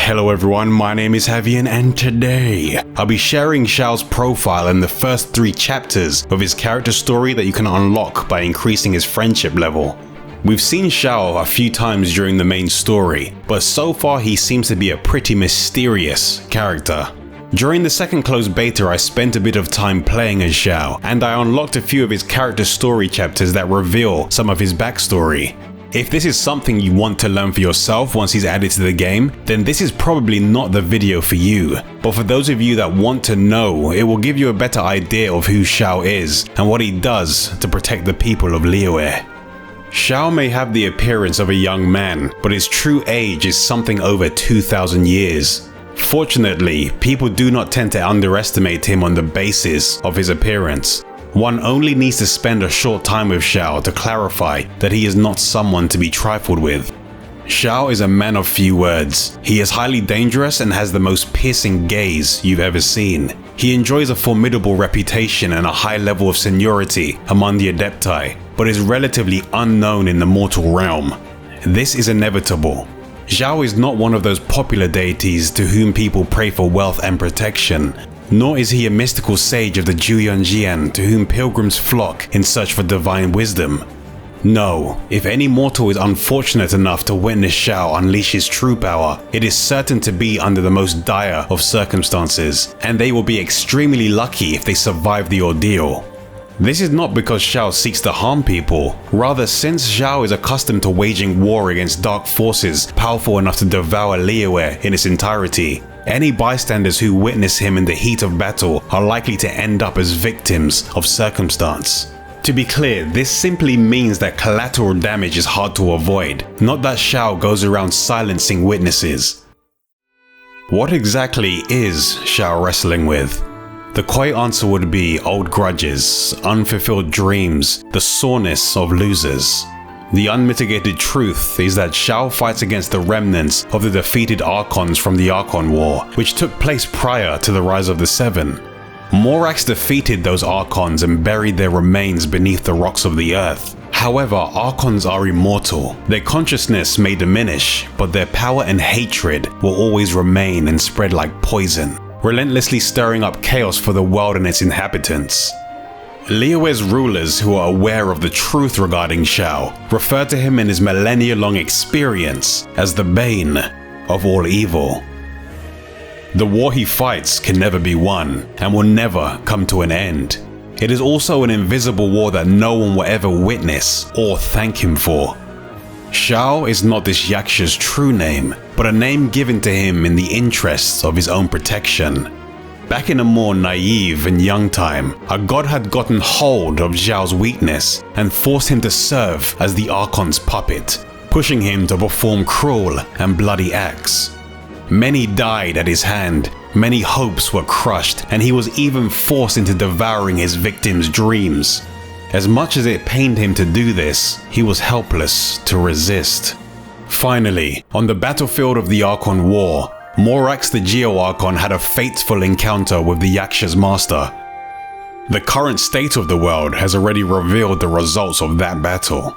Hello everyone, my name is Havian and today I'll be sharing Xiao's profile and the first 3 chapters of his character story that you can unlock by increasing his friendship level. We've seen Xiao a few times during the main story, but so far he seems to be a pretty mysterious character. During the second closed beta I spent a bit of time playing as Xiao, and I unlocked a few of his character story chapters that reveal some of his backstory. If this is something you want to learn for yourself once he's added to the game, then this is probably not the video for you. But for those of you that want to know, it will give you a better idea of who Xiao is and what he does to protect the people of Liyue. Xiao may have the appearance of a young man, but his true age is something over 2,000 years. Fortunately, people do not tend to underestimate him on the basis of his appearance. One only needs to spend a short time with Xiao to clarify that he is not someone to be trifled with. Xiao is a man of few words. He is highly dangerous and has the most piercing gaze you've ever seen. He enjoys a formidable reputation and a high level of seniority among the Adepti, but is relatively unknown in the mortal realm. This is inevitable. Xiao is not one of those popular deities to whom people pray for wealth and protection. Nor is he a mystical sage of the Zhuyuanjian to whom pilgrims flock in search for divine wisdom. No, if any mortal is unfortunate enough to witness Xiao unleash his true power, it is certain to be under the most dire of circumstances, and they will be extremely lucky if they survive the ordeal. This is not because Xiao seeks to harm people, rather since Xiao is accustomed to waging war against dark forces powerful enough to devour Liyue in its entirety. Any bystanders who witness him in the heat of battle are likely to end up as victims of circumstance. To be clear, this simply means that collateral damage is hard to avoid, not that Xiao goes around silencing witnesses. What exactly is Xiao wrestling with? The coy answer would be old grudges, unfulfilled dreams, the soreness of losers. The unmitigated truth is that Xiao fights against the remnants of the defeated Archons from the Archon War, which took place prior to the rise of the Seven. Morax defeated those Archons and buried their remains beneath the rocks of the earth. However, Archons are immortal. Their consciousness may diminish, but their power and hatred will always remain and spread like poison, relentlessly stirring up chaos for the world and its inhabitants. Liyue's rulers, who are aware of the truth regarding Xiao, refer to him in his millennia-long experience as the bane of all evil. The war he fights can never be won and will never come to an end. It is also an invisible war that no one will ever witness or thank him for. Xiao is not this Yaksha's true name, but a name given to him in the interests of his own protection. Back in a more naive and young time, a god had gotten hold of Xiao's weakness and forced him to serve as the Archon's puppet, pushing him to perform cruel and bloody acts. Many died at his hand, many hopes were crushed, and he was even forced into devouring his victims' dreams. As much as it pained him to do this, he was helpless to resist. Finally, on the battlefield of the Archon War, Morax the Geo-Archon had a fateful encounter with the Yaksha's master. The current state of the world has already revealed the results of that battle.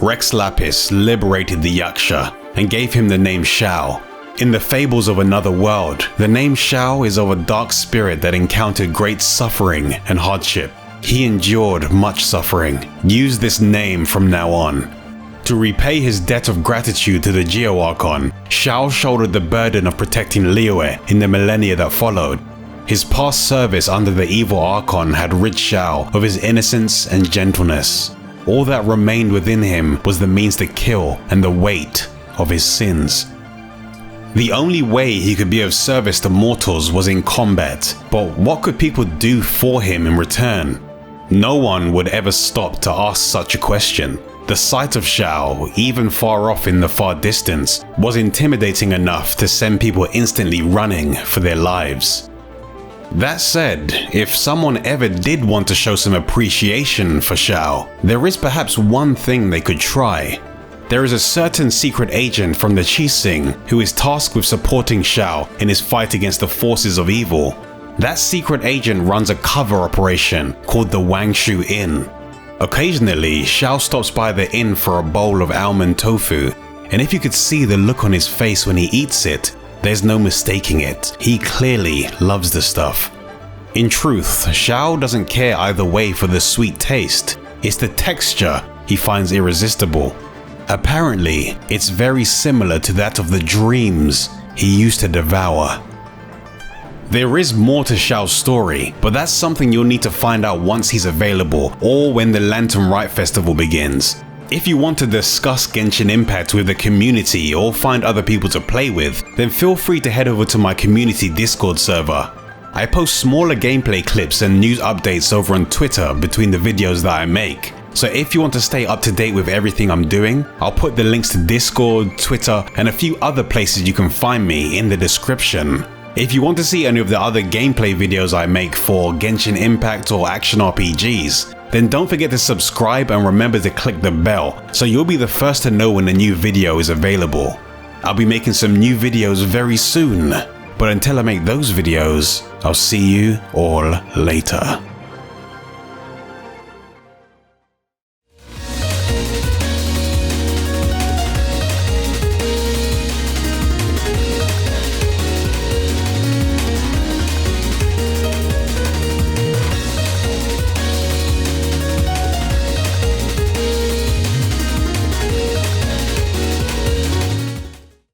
Rex Lapis liberated the Yaksha and gave him the name Xiao. In the fables of another world, the name Xiao is of a dark spirit that encountered great suffering and hardship. He endured much suffering. Use this name from now on. To repay his debt of gratitude to the Geo-Archon, Xiao shouldered the burden of protecting Liyue in the millennia that followed. His past service under the evil Archon had rid Xiao of his innocence and gentleness. All that remained within him was the means to kill and the weight of his sins. The only way he could be of service to mortals was in combat, but what could people do for him in return? No one would ever stop to ask such a question. The sight of Xiao, even far off in the far distance, was intimidating enough to send people instantly running for their lives. That said, if someone ever did want to show some appreciation for Xiao, there is perhaps one thing they could try. There is a certain secret agent from the Qixing who is tasked with supporting Xiao in his fight against the forces of evil. That secret agent runs a cover operation called the Wangshu Inn. Occasionally, Xiao stops by the inn for a bowl of almond tofu. and if you could see the look on his face when he eats it, there's no mistaking it. He clearly loves the stuff. In truth, Xiao doesn't care either way for the sweet taste. It's the texture he finds irresistible. Apparently, it's very similar to that of the dreams he used to devour. There is more to Xiao's story, but that's something you'll need to find out once he's available or when the Lantern Rite Festival begins. If you want to discuss Genshin Impact with the community or find other people to play with, then feel free to head over to my community Discord server. I post smaller gameplay clips and news updates over on Twitter between the videos that I make. So if you want to stay up to date with everything I'm doing, I'll put the links to Discord, Twitter, and a few other places you can find me in the description. If you want to see any of the other gameplay videos I make for Genshin Impact or action RPGs, then don't forget to subscribe and remember to click the bell so you'll be the first to know when a new video is available. I'll be making some new videos very soon, but until I make those videos, I'll see you all later.